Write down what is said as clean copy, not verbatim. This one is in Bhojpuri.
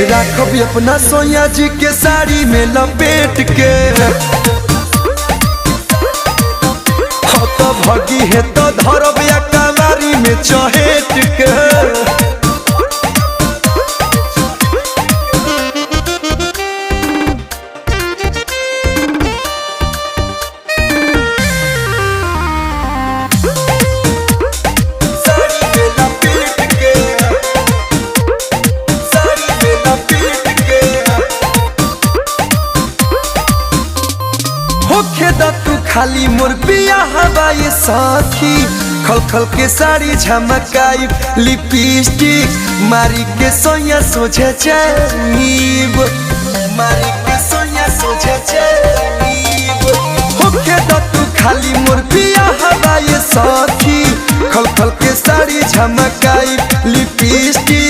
राखब अपना सोया जी के साड़ी में लपेट के। हाँ तो भगी है तो धरब या कवारी में चहेट के। तू खाली मोर पिया हवाई साथी, खल खल के साड़ी झमकाई लिपस्टिक मारी के सोया सोझे जाइब, मारी के सोया सोझे जाइब। होके तू खाली मोर पिया हवाई साथी, खल खल के साड़ी झमकाई लिपस्टिक